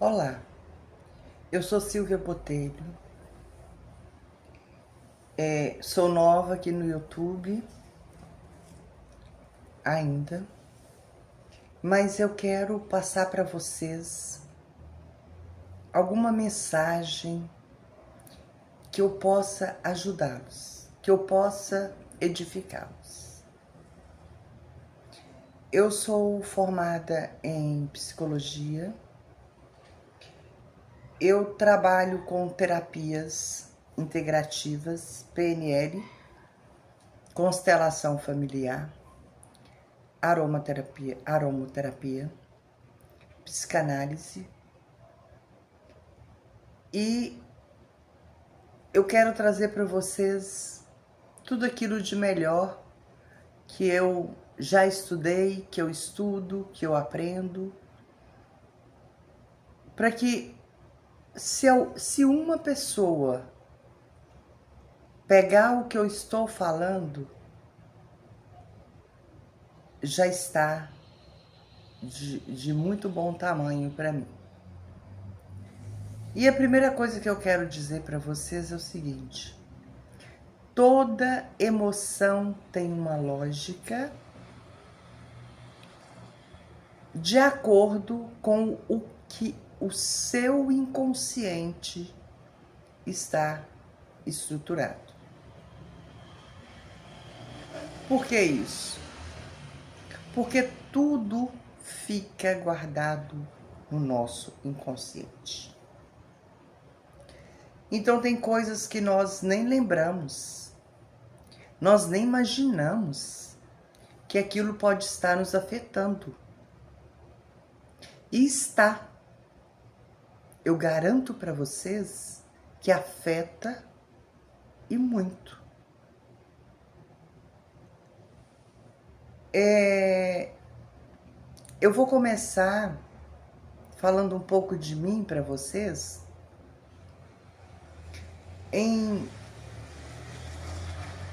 Olá, eu sou Silvia Botelho, sou nova aqui no YouTube ainda, mas eu quero passar para vocês alguma mensagem que eu possa ajudá-los, que eu possa edificá-los. Eu sou formada em psicologia, eu trabalho com terapias integrativas, PNL, constelação familiar, aromoterapia, psicanálise, e eu quero trazer para vocês tudo aquilo de melhor que eu já estudei, que eu estudo, que eu aprendo, para que se uma pessoa pegar o que eu estou falando, já está de muito bom tamanho para mim. E a primeira coisa que eu quero dizer para vocês é o seguinte: toda emoção tem uma lógica de acordo com o que o seu inconsciente está estruturado. Por que isso? Porque tudo fica guardado no nosso inconsciente. Então tem coisas que nós nem lembramos, nós nem imaginamos que aquilo pode estar nos afetando. E está. Eu garanto para vocês que afeta e muito. Eu vou começar falando um pouco de mim para vocês. Em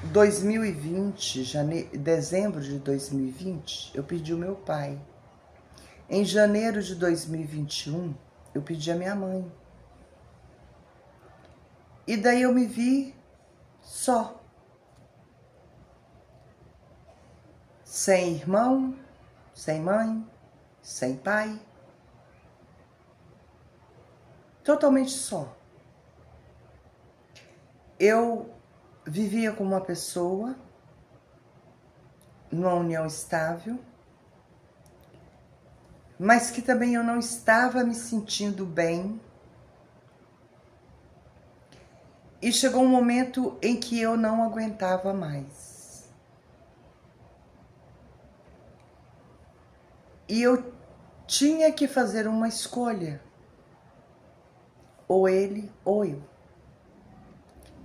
2020, dezembro de 2020, eu perdi o meu pai. Em janeiro de 2021, eu pedi a minha mãe. E daí eu me vi só. Sem irmão, sem mãe, sem pai. Totalmente só. Eu vivia com uma pessoa, numa união estável, mas que também eu não estava me sentindo bem. E chegou um momento em que eu não aguentava mais. E eu tinha que fazer uma escolha. Ou ele ou eu.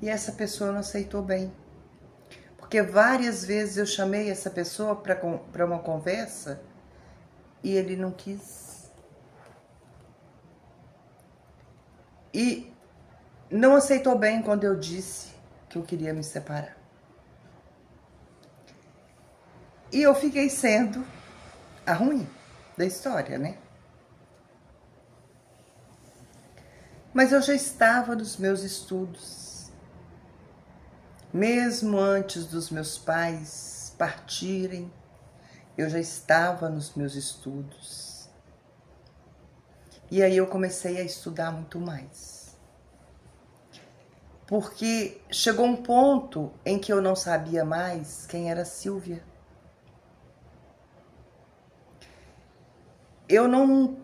E essa pessoa não aceitou bem. Porque várias vezes eu chamei essa pessoa para uma conversa e ele não quis. E não aceitou bem quando eu disse que eu queria me separar. E eu fiquei sendo a ruim da história, né? Mas eu já estava nos meus estudos. Mesmo antes dos meus pais partirem, eu já estava nos meus estudos. E aí eu comecei a estudar muito mais. Porque chegou um ponto em que eu não sabia mais quem era Silvia. Eu não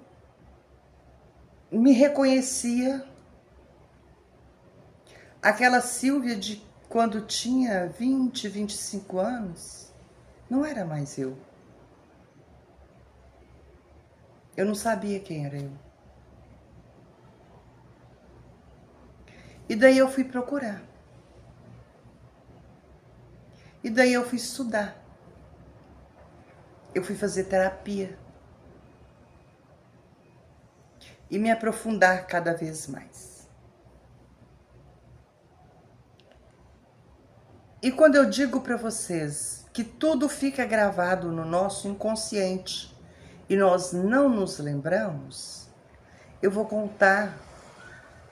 me reconhecia. Aquela Silvia de quando tinha 20, 25 anos, não era mais eu. Eu não sabia quem era eu. E daí eu fui procurar. E daí eu fui estudar. Eu fui fazer terapia. E me aprofundar cada vez mais. E quando eu digo para vocês que tudo fica gravado no nosso inconsciente e nós não nos lembramos, eu vou contar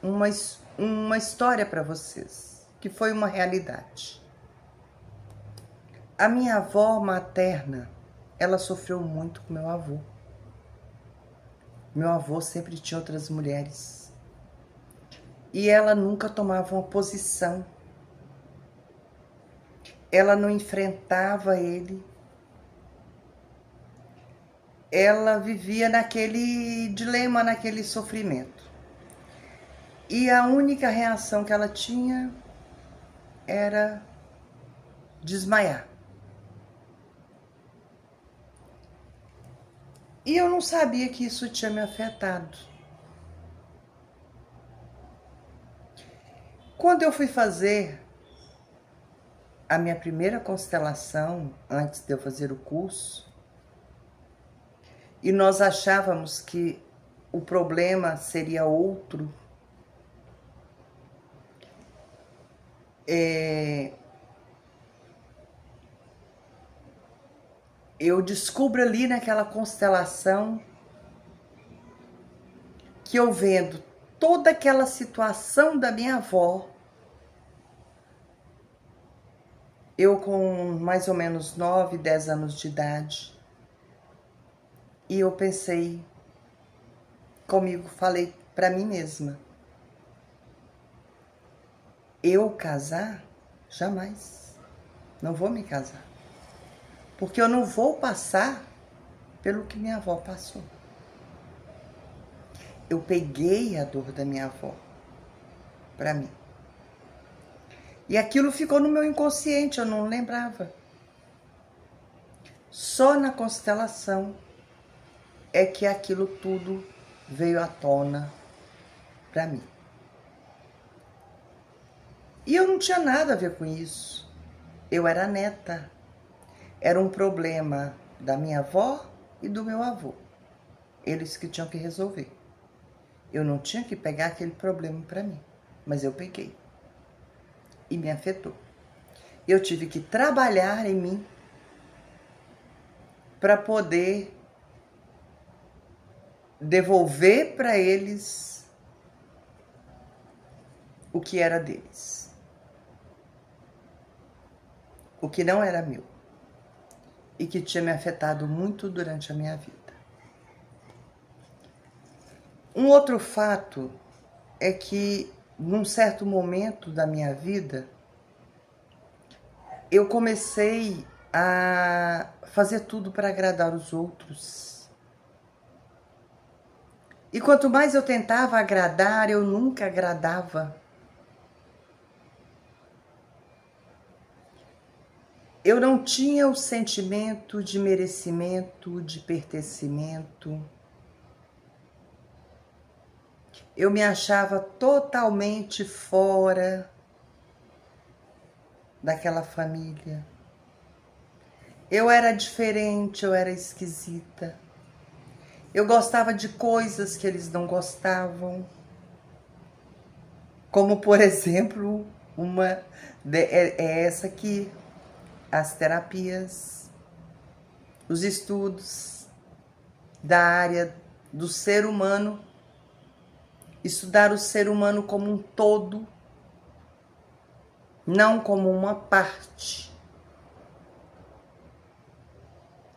uma história para vocês, que foi uma realidade. A minha avó materna, ela sofreu muito com meu avô. Meu avô sempre tinha outras mulheres. E ela nunca tomava uma posição. Ela não enfrentava ele. Ela vivia naquele dilema, naquele sofrimento. E a única reação que ela tinha era desmaiar. E eu não sabia que isso tinha me afetado. Quando eu fui fazer a minha primeira constelação, antes de eu fazer o curso, e nós achávamos que o problema seria outro, eu descubro ali naquela constelação que eu vendo toda aquela situação da minha avó, eu com mais ou menos 9, 10 anos de idade, e eu pensei comigo, falei para mim mesma, eu casar? Jamais. Não vou me casar. Porque eu não vou passar pelo que minha avó passou. Eu peguei a dor da minha avó para mim. E aquilo ficou no meu inconsciente, eu não lembrava. Só na constelação é que aquilo tudo veio à tona para mim. E eu não tinha nada a ver com isso. Eu era neta. Era um problema da minha avó e do meu avô. Eles que tinham que resolver. Eu não tinha que pegar aquele problema para mim, mas eu peguei. E me afetou. Eu tive que trabalhar em mim para poder devolver para eles o que era deles. O que não era meu. E que tinha me afetado muito durante a minha vida. Um outro fato é que, num certo momento da minha vida, eu comecei a fazer tudo para agradar os outros. E quanto mais eu tentava agradar, eu nunca agradava. Eu não tinha o sentimento de merecimento, de pertencimento. Eu me achava totalmente fora daquela família. Eu era diferente, eu era esquisita. Eu gostava de coisas que eles não gostavam. Como, por exemplo, é essa aqui. As terapias, os estudos da área do ser humano, estudar o ser humano como um todo, não como uma parte.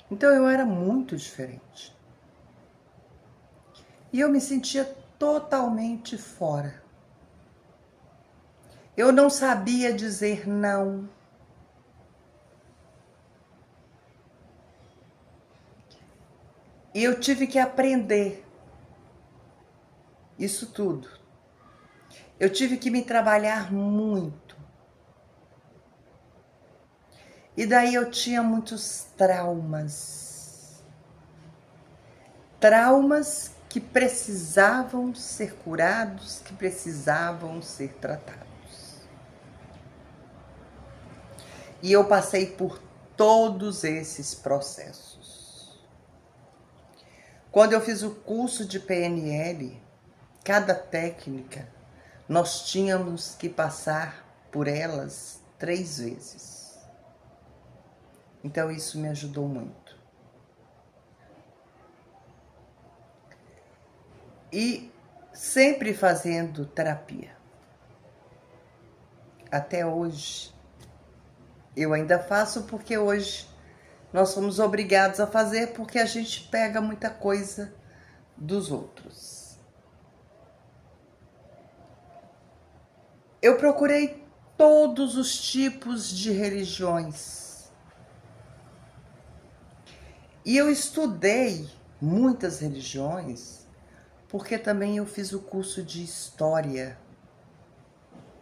Então eu era muito diferente. E eu me sentia totalmente fora. Eu não sabia dizer não. E eu tive que aprender isso tudo. Eu tive que me trabalhar muito. E daí eu tinha muitos traumas. Traumas que precisavam ser curados, que precisavam ser tratados. E eu passei por todos esses processos. Quando eu fiz o curso de PNL, cada técnica, nós tínhamos que passar por elas 3 vezes. Então isso me ajudou muito. E sempre fazendo terapia. Até hoje. Eu ainda faço porque hoje nós somos obrigados a fazer porque a gente pega muita coisa dos outros. Eu procurei todos os tipos de religiões. E eu estudei muitas religiões porque também eu fiz o curso de História.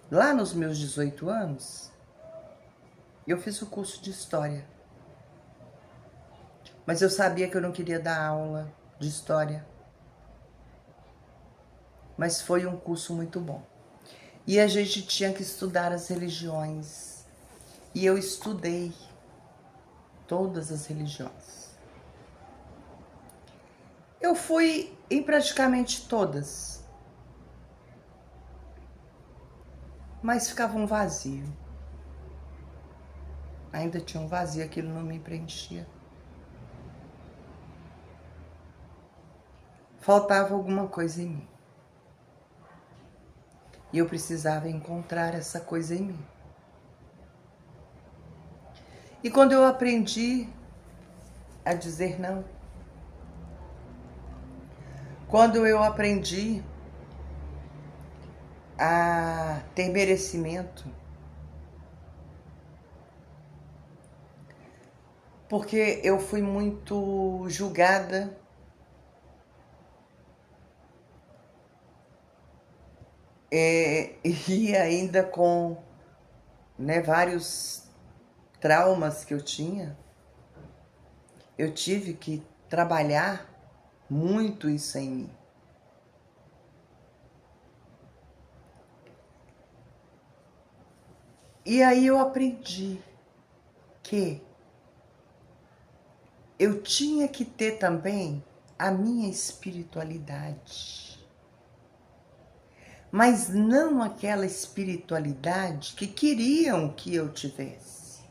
Lá nos meus 18 anos, eu fiz o curso de História. Mas eu sabia que eu não queria dar aula de História. Mas foi um curso muito bom. E a gente tinha que estudar as religiões. E eu estudei todas as religiões. Eu fui em praticamente todas. Mas ficava um vazio. Ainda tinha um vazio, aquilo não me preenchia. Faltava alguma coisa em mim. E eu precisava encontrar essa coisa em mim. E quando eu aprendi a dizer não, quando eu aprendi a ter merecimento, porque eu fui muito julgada, e ainda com vários traumas que eu tinha, eu tive que trabalhar muito isso em mim. E aí eu aprendi que eu tinha que ter também a minha espiritualidade. Mas não aquela espiritualidade que queriam que eu tivesse.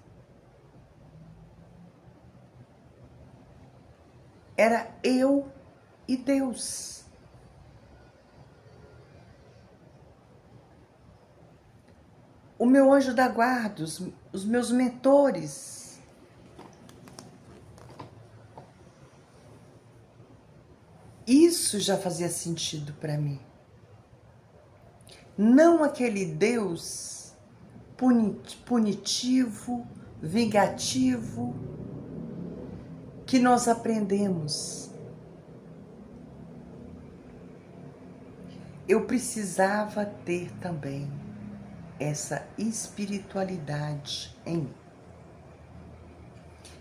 Era eu e Deus. O meu anjo da guarda, os meus mentores. Isso já fazia sentido para mim. Não aquele Deus punitivo, vingativo, que nós aprendemos. Eu precisava ter também essa espiritualidade em mim.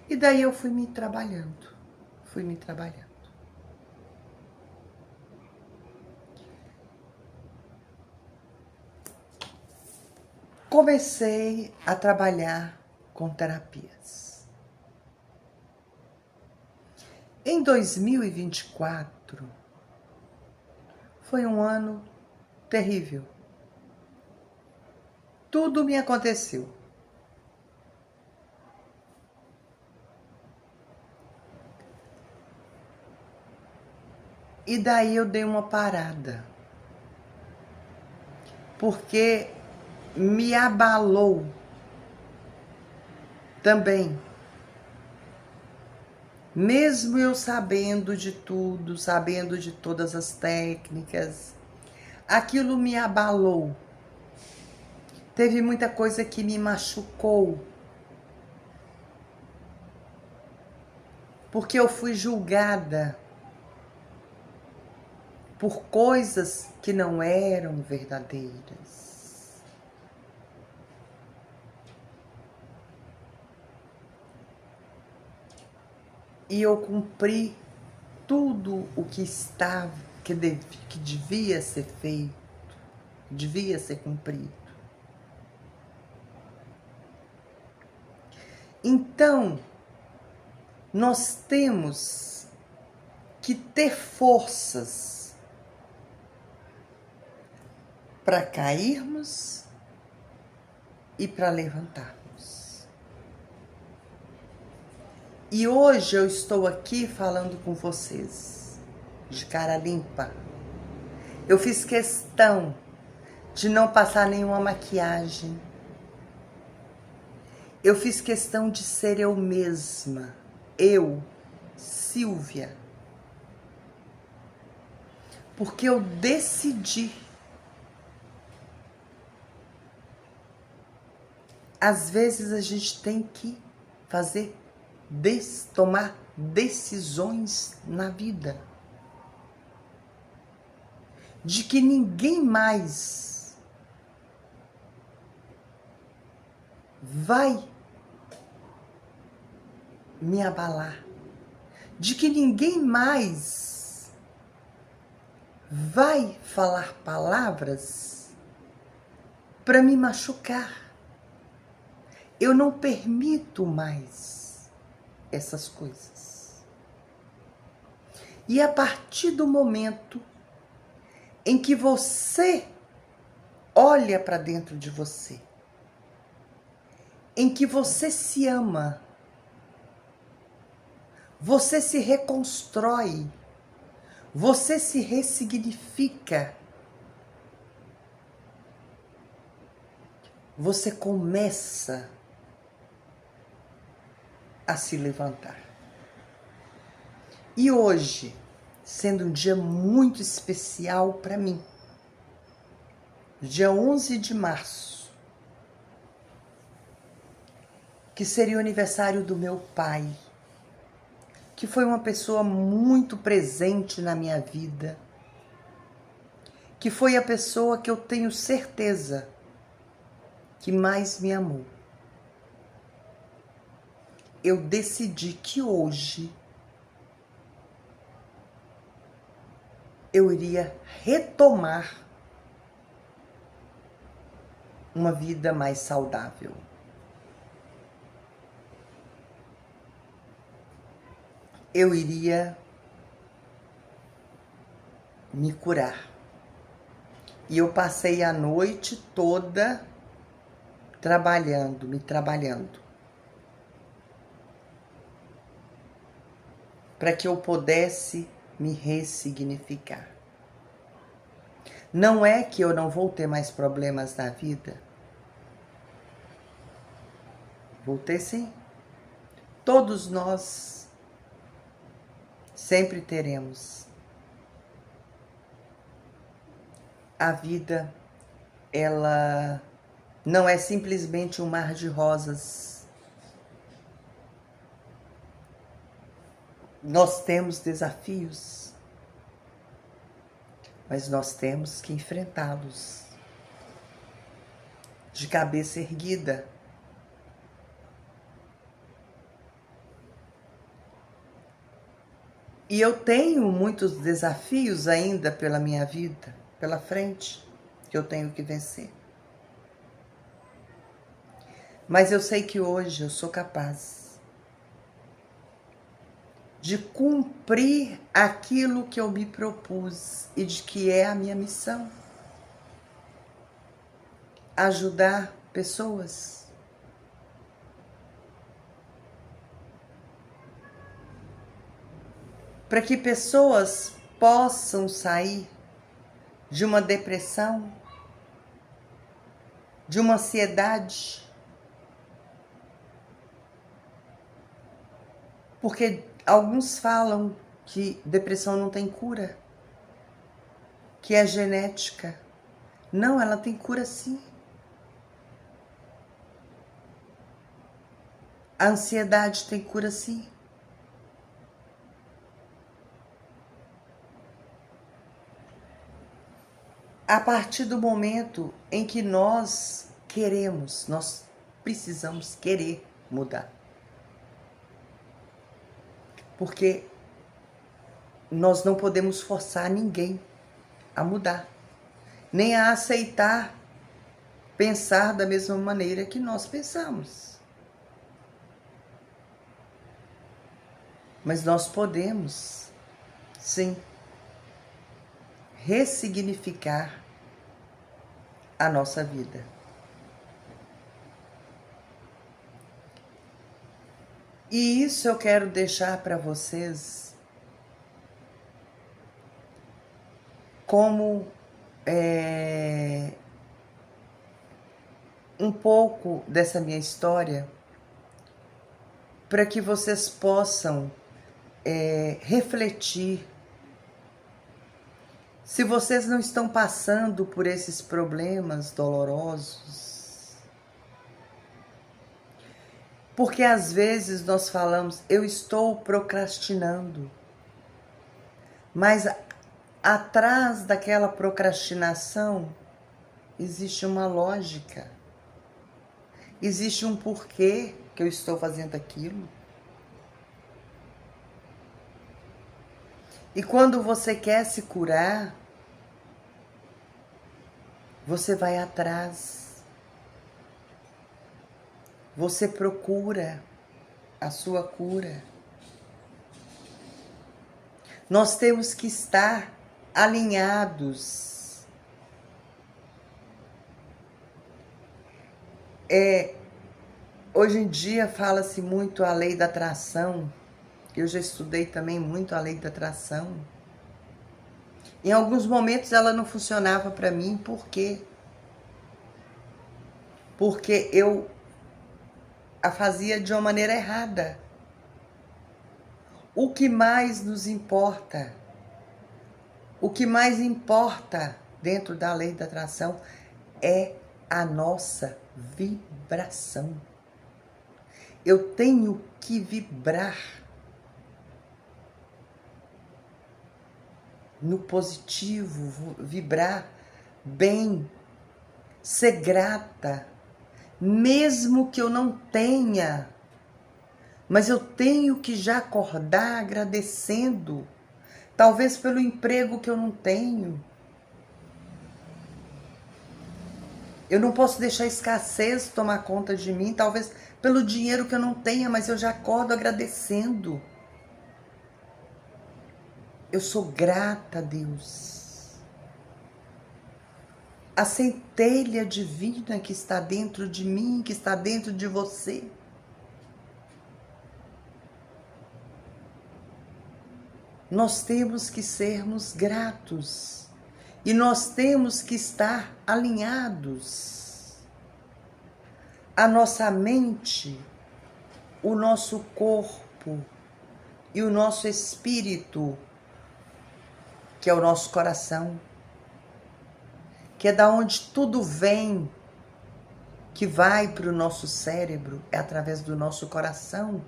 E daí eu fui me trabalhando. Comecei a trabalhar com terapias. Em 2024, foi um ano terrível. Tudo me aconteceu. E daí eu dei uma parada. Porque me abalou também. Mesmo eu sabendo de tudo, sabendo de todas as técnicas, aquilo me abalou. Teve muita coisa que me machucou. Porque eu fui julgada por coisas que não eram verdadeiras. E eu cumpri tudo o que estava, que devia ser feito, devia ser cumprido. Então, nós temos que ter forças para cairmos e para levantarmos. E hoje eu estou aqui falando com vocês, de cara limpa. Eu fiz questão de não passar nenhuma maquiagem. Eu fiz questão de ser eu mesma. Eu, Silvia. Porque eu decidi. Às vezes a gente tem que tomar decisões na vida. De que ninguém mais vai me abalar. De que ninguém mais vai falar palavras para me machucar. Eu não permito mais essas coisas. E a partir do momento em que você olha para dentro de você, em que você se ama, você se reconstrói, você se ressignifica, você começa a se levantar. E hoje, sendo um dia muito especial para mim, dia 11 de março, que seria o aniversário do meu pai, que foi uma pessoa muito presente na minha vida, que foi a pessoa que eu tenho certeza que mais me amou. Eu decidi que hoje eu iria retomar uma vida mais saudável. Eu iria me curar. E eu passei a noite toda me trabalhando. Para que eu pudesse me ressignificar. Não é que eu não vou ter mais problemas na vida. Vou ter sim. Todos nós sempre teremos. A vida, ela não é simplesmente um mar de rosas. Nós temos desafios, mas nós temos que enfrentá-los de cabeça erguida. E eu tenho muitos desafios ainda pela minha vida, pela frente, que eu tenho que vencer. Mas eu sei que hoje eu sou capaz de cumprir aquilo que eu me propus e de que é a minha missão. Ajudar pessoas. Para que pessoas possam sair de uma depressão, de uma ansiedade. Porque alguns falam que depressão não tem cura, que é genética. Não, ela tem cura sim. A ansiedade tem cura sim. A partir do momento em que nós precisamos querer mudar. Porque nós não podemos forçar ninguém a mudar, nem a aceitar pensar da mesma maneira que nós pensamos. Mas nós podemos, sim, ressignificar a nossa vida. E isso eu quero deixar para vocês como um pouco dessa minha história para que vocês possam refletir. Se vocês não estão passando por esses problemas dolorosos, porque às vezes nós falamos, eu estou procrastinando, mas atrás daquela procrastinação existe uma lógica, existe um porquê que eu estou fazendo aquilo. E quando você quer se curar, você vai atrás. Você procura a sua cura. Nós temos que estar alinhados. Hoje em dia fala-se muito a lei da atração. Eu já estudei também muito a lei da atração. Em alguns momentos ela não funcionava para mim, por quê? Porque eu a fazia de uma maneira errada. O que mais nos importa? O que mais importa dentro da lei da atração é a nossa vibração. Eu tenho que vibrar no positivo, vibrar bem, ser grata, mesmo que eu não tenha, mas eu tenho que já acordar agradecendo, talvez pelo emprego que eu não tenho. Eu não posso deixar a escassez tomar conta de mim, talvez pelo dinheiro que eu não tenha, mas eu já acordo agradecendo. Eu sou grata a Deus. A centelha divina que está dentro de mim, que está dentro de você. Nós temos que sermos gratos. E nós temos que estar alinhados. A nossa mente, o nosso corpo e o nosso espírito, que é o nosso coração, que é da onde tudo vem, que vai para o nosso cérebro, é através do nosso coração.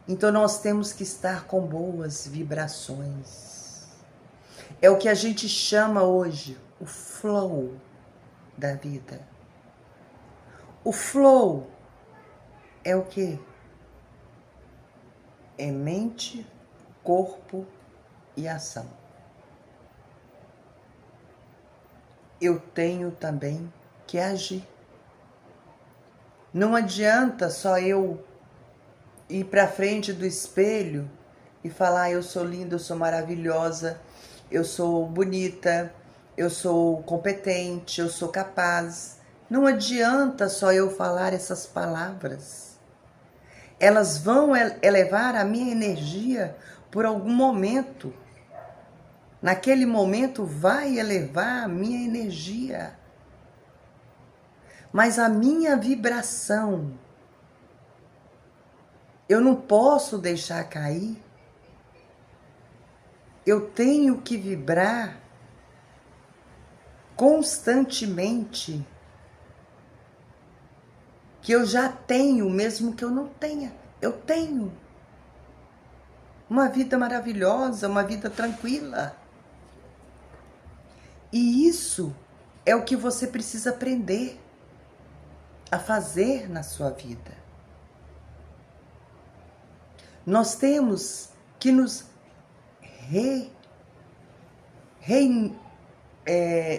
Então nós temos que estar com boas vibrações. É o que a gente chama hoje o flow da vida. O flow é o quê? É mente, corpo e ação. Eu tenho também que agir. Não adianta só eu ir para frente do espelho e falar, eu sou linda, eu sou maravilhosa, eu sou bonita, eu sou competente, eu sou capaz. Não adianta só eu falar essas palavras. Elas vão elevar a minha energia por algum momento. Naquele momento vai elevar a minha energia. Mas a minha vibração, eu não posso deixar cair. Eu tenho que vibrar constantemente, que eu já tenho, mesmo que eu não tenha. Eu tenho uma vida maravilhosa, uma vida tranquila. E isso é o que você precisa aprender a fazer na sua vida. Nós temos que nos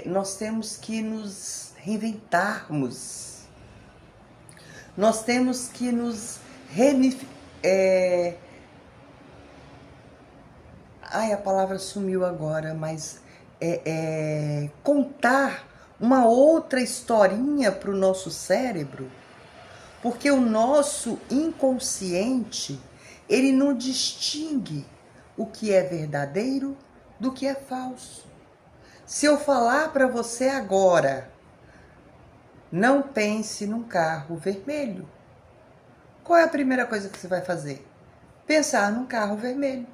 nós temos que nos reinventarmos. Nós temos que nos a palavra sumiu agora, mas contar uma outra historinha para o nosso cérebro, porque o nosso inconsciente, ele não distingue o que é verdadeiro do que é falso. Se eu falar para você agora, não pense num carro vermelho, qual é a primeira coisa que você vai fazer? Pensar num carro vermelho.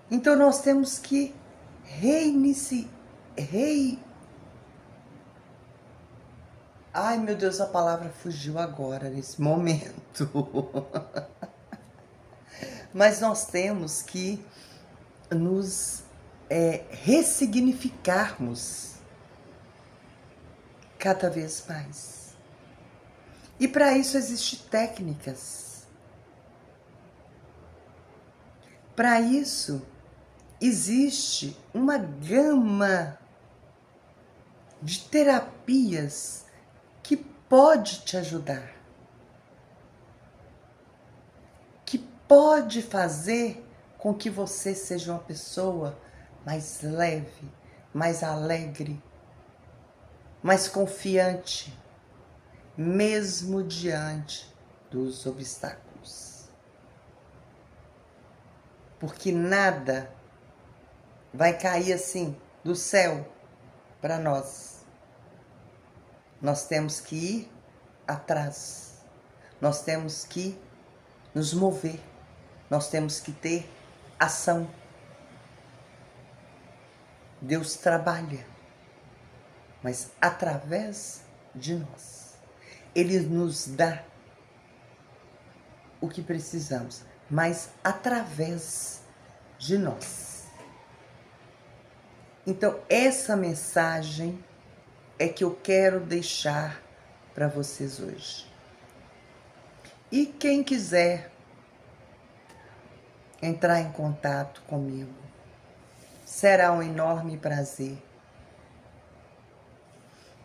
Então nós temos que Ai, meu Deus, a palavra fugiu agora, nesse momento. Mas nós temos que nos ressignificarmos cada vez mais. E para isso existem técnicas. Para isso existe uma gama de terapias que pode te ajudar, que pode fazer com que você seja uma pessoa mais leve, mais alegre, mais confiante, mesmo diante dos obstáculos. Porque nada vai cair assim do céu para nós. Nós temos que ir atrás, nós temos que nos mover, nós temos que ter ação. Deus trabalha, mas através de nós. Ele nos dá o que precisamos, mas através de nós. Então, essa mensagem é que eu quero deixar para vocês hoje. E quem quiser entrar em contato comigo, será um enorme prazer.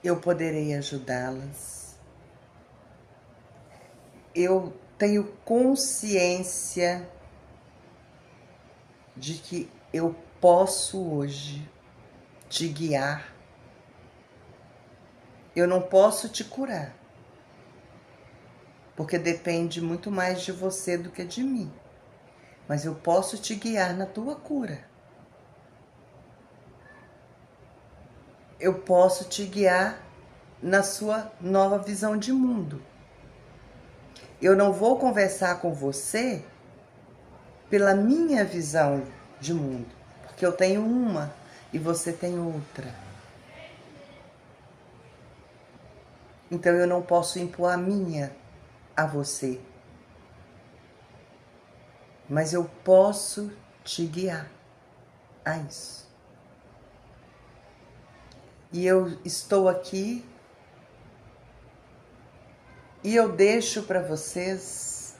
Eu poderei ajudá-las. Eu tenho consciência de que eu posso hoje te guiar. Eu não posso te curar, porque depende muito mais de você do que de mim. Mas eu posso te guiar na tua cura. Eu posso te guiar na sua nova visão de mundo. Eu não vou conversar com você pela minha visão de mundo, porque eu tenho uma e você tem outra. Então eu não posso impor a minha a você. Mas eu posso te guiar a isso. E eu estou aqui e eu deixo para vocês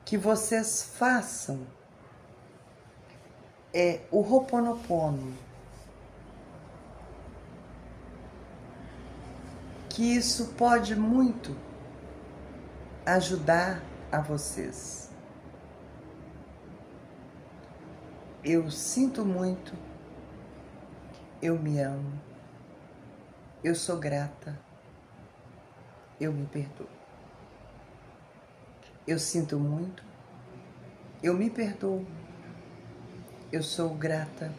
que vocês façam o Ho'oponopono. Que isso pode muito ajudar a vocês. Eu sinto muito, eu me amo, eu sou grata, eu me perdoo. Eu sinto muito, eu me perdoo, eu sou grata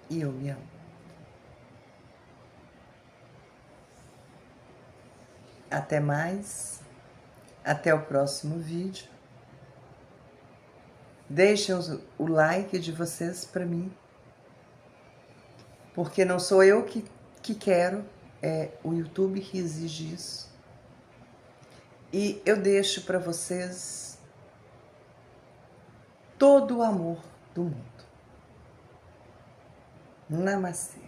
e eu me amo. Até mais, até o próximo vídeo. Deixem o like de vocês para mim, porque não sou eu que quero, é o YouTube que exige isso. E eu deixo para vocês todo o amor do mundo. Namastê.